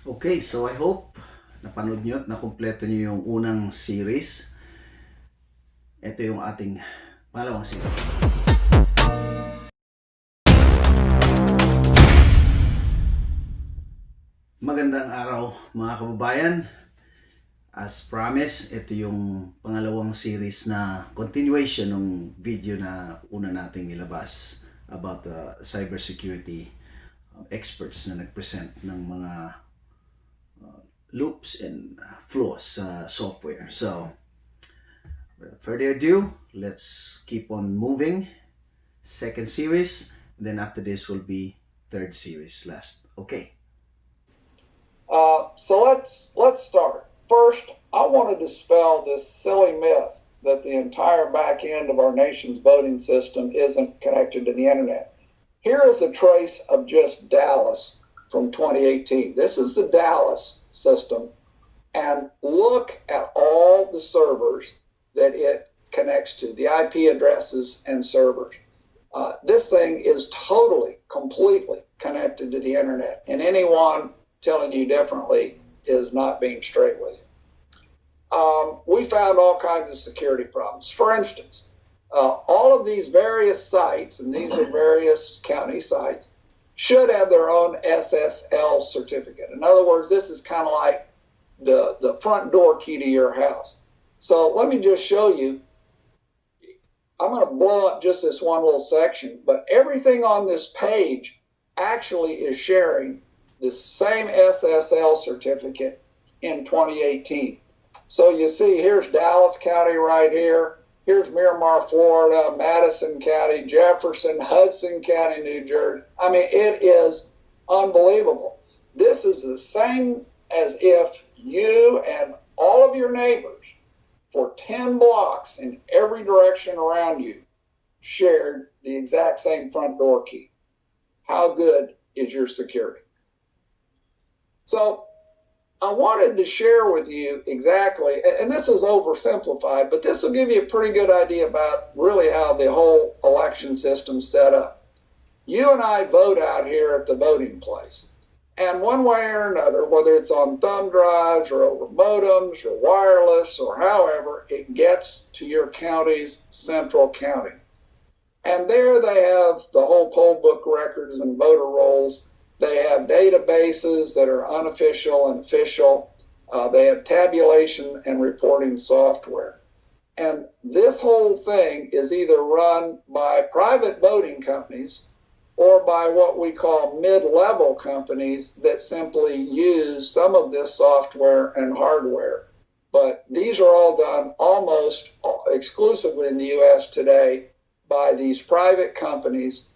Okay, so I hope napanood nyo at nakumpleto nyo yung unang series. Ito yung ating pangalawang series. Magandang araw mga kababayan. As promised, ito yung pangalawang series na continuation ng video na una nating nilabas about the cybersecurity experts na nag-present ng mga loops and flaws sa software. So, without further ado, let's keep on moving. Second series, and then after this will be third series last. Okay. So let's start. First, I want to dispel this silly myth that the entire back end of our nation's voting system isn't connected to the internet. Here is a trace of just Dallas from 2018. This is the Dallas system, and look at all the servers that it connects to, the IP addresses and servers. This thing is totally, completely connected to the internet, and anyone telling you differently is not being straight with you. We found all kinds of security problems. For instance, all of these various sites, and these are various county sites, should have their own SSL certificate. In other words, this is kind of like the front door key to your house. So let me just show you. I'm going to blow up just this one little section, but everything on this page actually is sharing the same SSL certificate in 2018. So you see, here's Dallas County right here. Here's Miramar, Florida, Madison County, Jefferson, Hudson County, New Jersey. I mean, it is unbelievable. This is the same as if you and all of your neighbors for 10 blocks in every direction around you shared the exact same front door key. How good is your security? So I wanted to share with you exactly, and this is oversimplified, but this will give you a pretty good idea about really how the whole election system's set up. You and I vote out here at the voting place. And one way or another, whether it's on thumb drives or over modems or wireless or however, it gets to your county's central county. And there they have the whole poll book records and voter rolls. They have databases that are unofficial and official. They have tabulation and reporting software. And this whole thing is either run by private voting companies or by what we call mid-level companies that simply use some of this software and hardware. But these are all done almost exclusively in the U.S. today by these private companies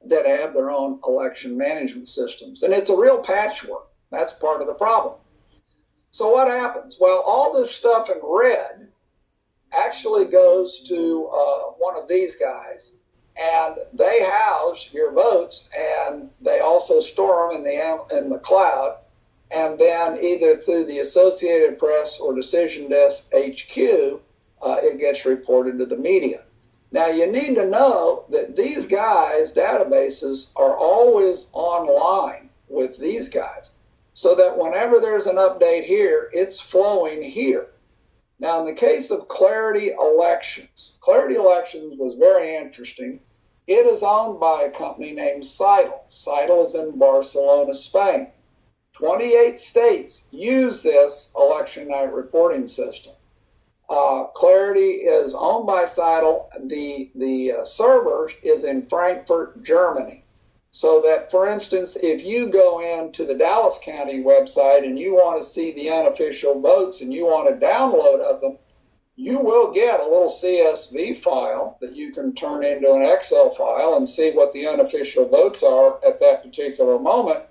that have their own election management systems. And it's a real patchwork. That's part of the problem. So what happens? Well, all this stuff in red actually goes to one of these guys, and they house your votes, and they also store them in the cloud, and then either through the Associated Press or Decision Desk HQ, it gets reported to the media. Now, you need to know that these guys' databases are always online with these guys, so that whenever there's an update here, it's flowing here. Now, in the case of Clarity Elections was very interesting. It is owned by a company named Sidle. Sidle is in Barcelona, Spain. 28 states use this election night reporting system. Clarity is owned by Sidle. The server is in Frankfurt, Germany. So that, for instance, if you go into the Dallas County website and you want to see the unofficial votes and you want a download of them, you will get a little CSV file that you can turn into an Excel file and see what the unofficial votes are at that particular moment.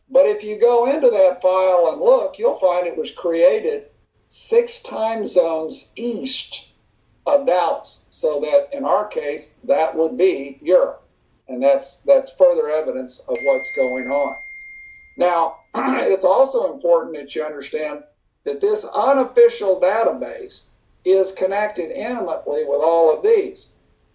But if you go into that file and look, you'll find it was created 6 time zones east of Dallas. So that in our case, that would be Europe. And that's further evidence of what's going on. Now, it's also important that you understand that this unofficial database is connected intimately with all of these.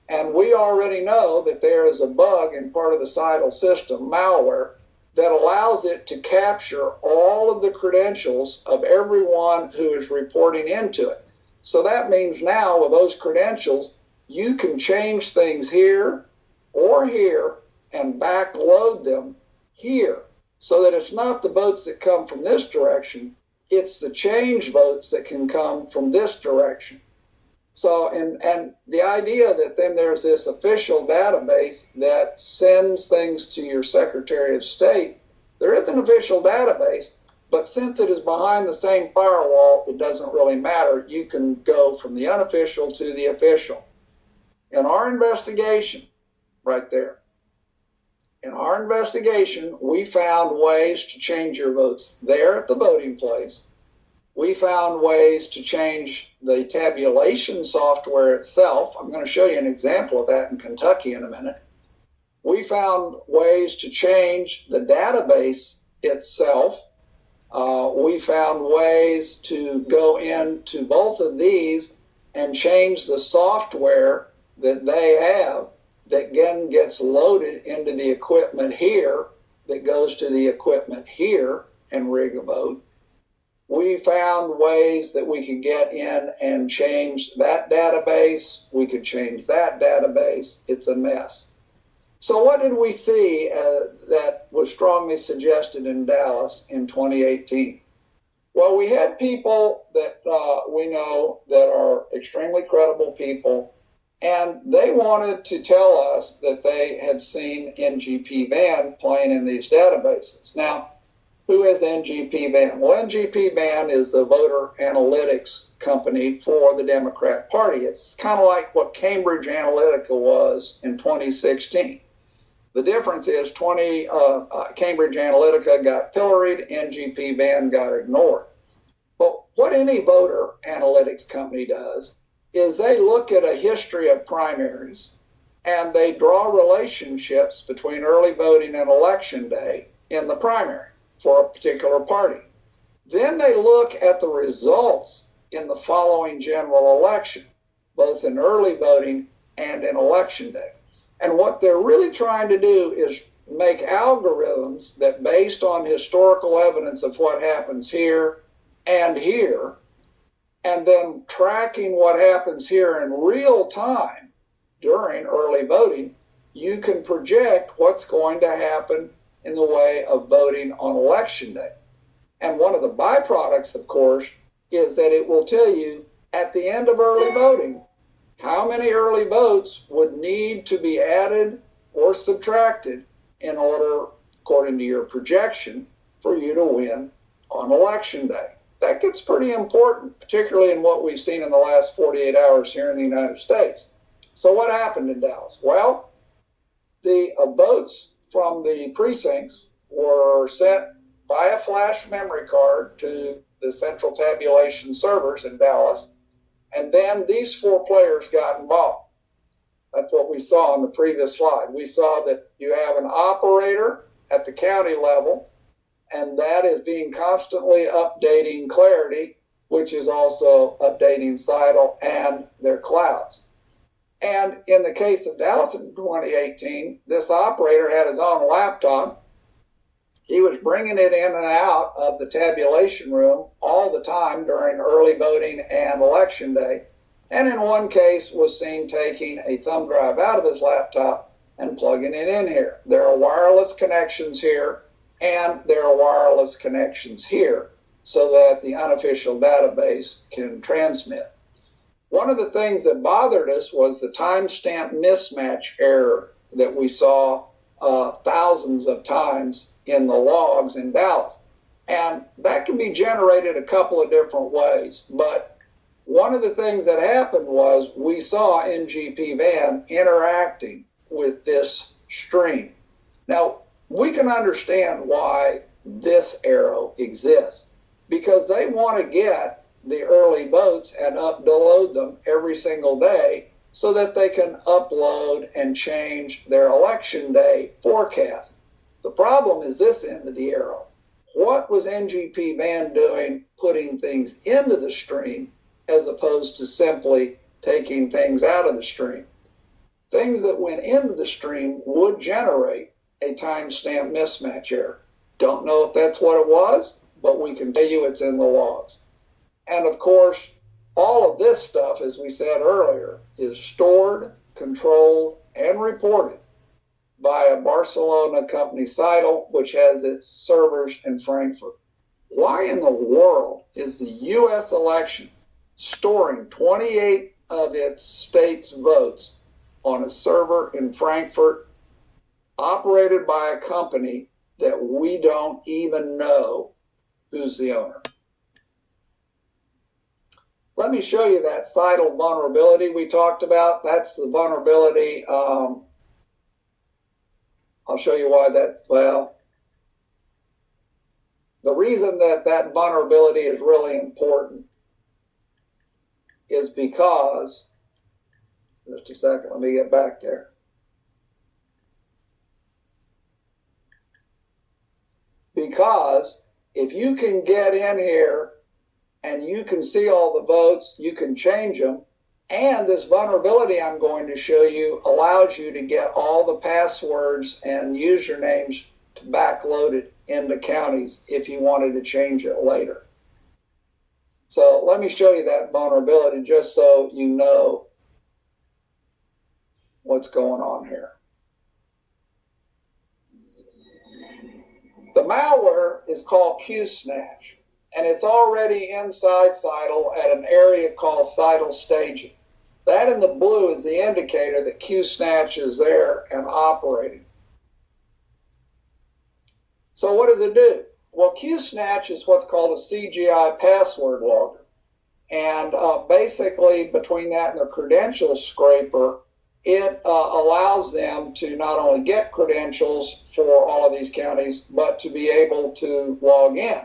And we already know that there is a bug in part of the Sidle system, malware, that allows it to capture all of the credentials of everyone who is reporting into it. So that means now with those credentials, you can change things here or here and backload them here, so that it's not the votes that come from this direction, it's the change votes that can come from this direction. So, and the idea that then there's this official database that sends things to your Secretary of State, there is an official database, but since it is behind the same firewall, it doesn't really matter. You can go from the unofficial to the official. In our investigation, right there, in our investigation, we found ways to change your votes there at the voting place. We found ways to change the tabulation software itself. I'm going to show you an example of that in Kentucky in a minute. We found ways to change the database itself. We found ways to go into both of these and change the software that they have that then gets loaded into the equipment here that goes to the equipment here and rig a vote. We found ways that we could get in and change that database. We could change that database. It's a mess. So what did we see that was strongly suggested in Dallas in 2018? Well, we had people that we know that are extremely credible people, and they wanted to tell us that they had seen NGP Van playing in these databases. Now, who is NGP Van? Well, NGP Van is the voter analytics company for the Democrat Party. It's kind of like what Cambridge Analytica was in 2016. The difference is Cambridge Analytica got pilloried, NGP Van got ignored. But what any voter analytics company does is they look at a history of primaries and they draw relationships between early voting and election day in the primary for a particular party. Then they look at the results in the following general election, both in early voting and in election day. And what they're really trying to do is make algorithms that, based on historical evidence of what happens here and here, and then tracking what happens here in real time during early voting, you can project what's going to happen in the way of voting on election day. And one of the byproducts, of course, is that it will tell you at the end of early voting how many early votes would need to be added or subtracted in order, according to your projection, for you to win on election day. That gets pretty important, particularly in what we've seen in the last 48 hours here in the United States. So what happened in Dallas? Well, the votes from the precincts were sent via flash memory card to the central tabulation servers in Dallas, and then these four players got involved. That's what we saw on the previous slide. We saw that you have an operator at the county level, and that is being constantly updating Clarity, which is also updating Sidle and their clouds. And in the case of Dallas in 2018, this operator had his own laptop. He was bringing it in and out of the tabulation room all the time during early voting and election day. And in one case was seen taking a thumb drive out of his laptop and plugging it in here. There are wireless connections here, and there are wireless connections here so that the unofficial database can transmit. One of the things that bothered us was the timestamp mismatch error that we saw thousands of times in the logs in Dallas. And that can be generated a couple of different ways. But one of the things that happened was we saw NGP Van interacting with this stream. Now, we can understand why this arrow exists, because they want to get the early votes and upload them every single day so that they can upload and change their election day forecast. The problem is this end of the arrow. What was NGP Van doing putting things into the stream as opposed to simply taking things out of the stream? Things that went into the stream would generate a timestamp mismatch error. Don't know if that's what it was, but we can tell you it's in the logs. And of course, all of this stuff, as we said earlier, is stored, controlled, and reported by a Barcelona company, Sidle, which has its servers in Frankfurt. Why in the world is the U.S. election storing 28 of its states' votes on a server in Frankfurt operated by a company that we don't even know who's the owner? Let me show you that Sidle vulnerability we talked about. That's the vulnerability. I'll show you why that, well, the reason that that vulnerability is really important is because, just a second, let me get back there. Because if you can get in here and you can see all the votes, you can change them, and this vulnerability I'm going to show you allows you to get all the passwords and usernames to backload it into counties if you wanted to change it later. So let me show you that vulnerability just so you know what's going on here. The malware is called QSnatch, and it's already inside Sidle at an area called Sidle staging. That in the blue is the indicator that QSnatch is there and operating. So what does it do? Well, QSnatch is what's called a CGI password logger. And basically between that and the credential scraper, it allows them to not only get credentials for all of these counties, but to be able to log in.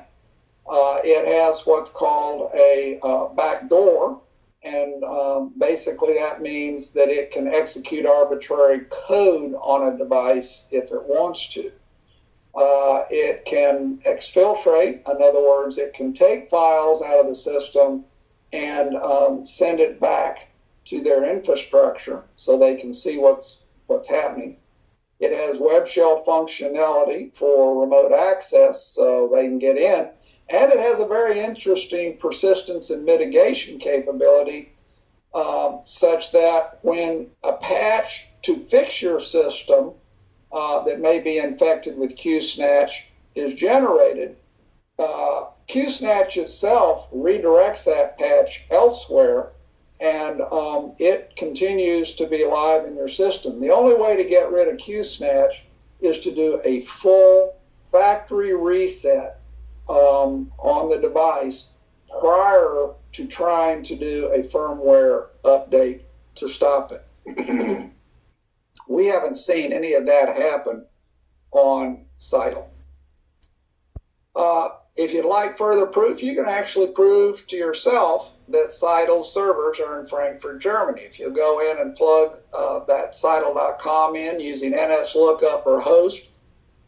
It has what's called a backdoor, and basically that means that it can execute arbitrary code on a device if it wants to. It can exfiltrate, in other words, it can take files out of the system and send it back to their infrastructure so they can see what's happening. It has web shell functionality for remote access so they can get in. And it has a very interesting persistence and mitigation capability such that when a patch to fix your system that may be infected with QSnatch is generated, QSnatch itself redirects that patch elsewhere, and it continues to be alive in your system. The only way to get rid of QSnatch is to do a full factory reset on the device prior to trying to do a firmware update to stop it. We haven't seen any of that happen on Sidle. If you'd like further proof, you can actually prove to yourself that Sidle's servers are in Frankfurt, Germany. If you go in and plug that Sidle.com in using NSLookup or host,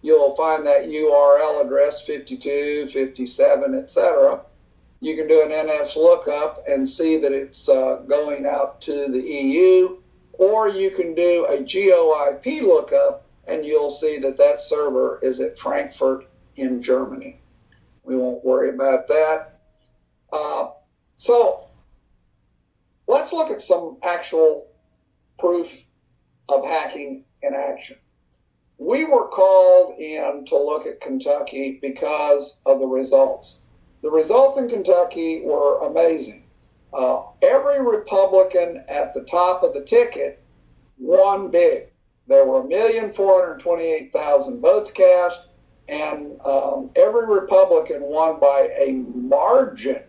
you'll find that URL address 52, 57, etc. You can do an NSLookup and see that it's going out to the EU, or you can do a GeoIP lookup and you'll see that that server is at Frankfurt in Germany. We won't worry about that. So let's look at some actual proof of hacking in action. We were called in to look at Kentucky because of the results. The results in Kentucky were amazing. Every Republican at the top of the ticket won big. There were 1,428,000 votes cast, and every Republican won by a margin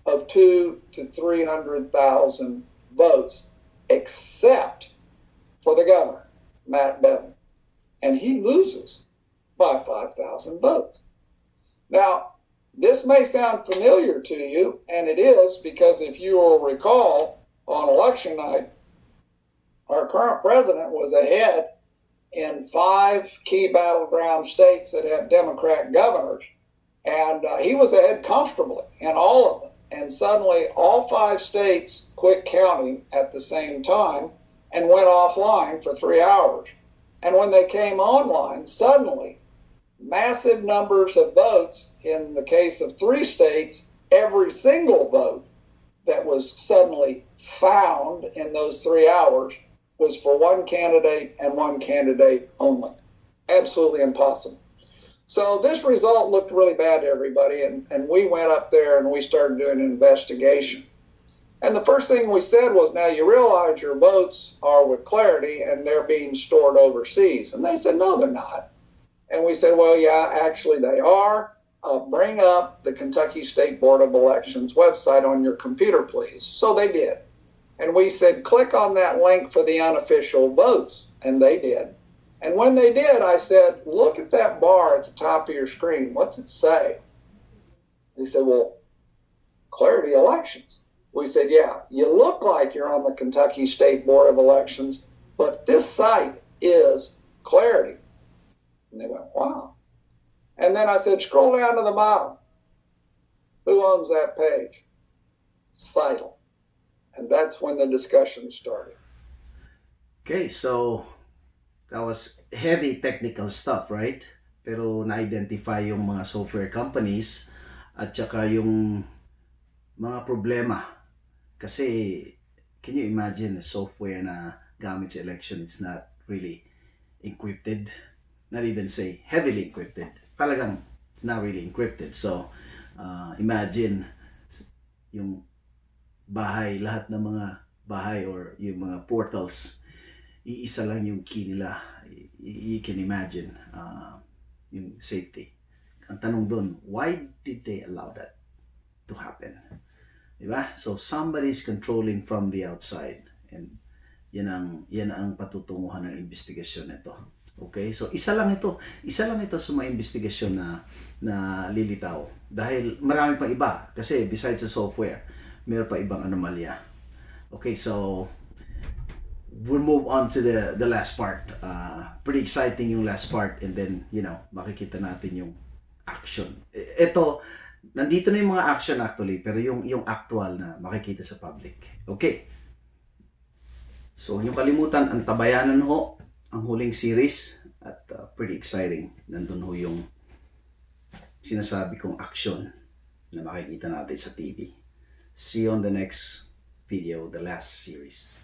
of 200,000 to 300,000 votes, except for the governor, Matt Bevin. And he loses by 5,000 votes. Now, this may sound familiar to you, and it is, because if you will recall, on election night, our current president was ahead in 5 key battleground states that have Democrat governors, and he was ahead comfortably in all of them. And suddenly, all 5 states quit counting at the same time and went offline for 3 hours. And when they came online, suddenly, massive numbers of votes. In the case of 3 states, every single vote that was suddenly found in those 3 hours was for one candidate and one candidate only. Absolutely impossible. So this result looked really bad to everybody, and we went up there and we started doing an investigation. And the first thing we said was, now you realize your votes are with Clarity and they're being stored overseas. And they said, no, they're not. And we said, well, yeah, actually they are. Bring up the Kentucky State Board of Elections website on your computer, please. So they did. And we said, click on that link for the unofficial votes. And they did. And when they did, I said, look at that bar at the top of your screen. What's it say? They said, well, Clarity Elections. We said, yeah, you look like you're on the Kentucky State Board of Elections, but this site is Clarity. And they went, wow. And then I said, scroll down to the bottom. Who owns that page? Sidle. And that's when the discussion started. Okay, so that was heavy technical stuff, right? Pero na-identify yung mga software companies at saka yung mga problema. Kasi, can you imagine a software na gamit sa election, it's not really encrypted? Not even say heavily encrypted. Talagang, it's not really encrypted. So, imagine yung bahay, lahat ng mga bahay or yung mga portals, iisa lang yung key nila. You can imagine yung safety. Ang tanong doon, why did they allow that to happen? Diba? So somebody is controlling from the outside, and yan ang patutunguhan ng investigasyon nito. Okay? So isa lang ito sa mga investigasyon na lilitaw, dahil marami pang iba, kasi besides the software, meron pa ibang anomalya. Okay, so we'll move on to the last part. Pretty exciting yung last part, and then, makikita natin yung action. Ito, nandito na yung mga action actually, pero yung actual na makikita sa public. Okay. So, yung kalimutan, ang Tabayanan ho, ang huling series, at pretty exciting. Nandun ho yung sinasabi kong action na makikita natin sa TV. See you on the next video, the last series.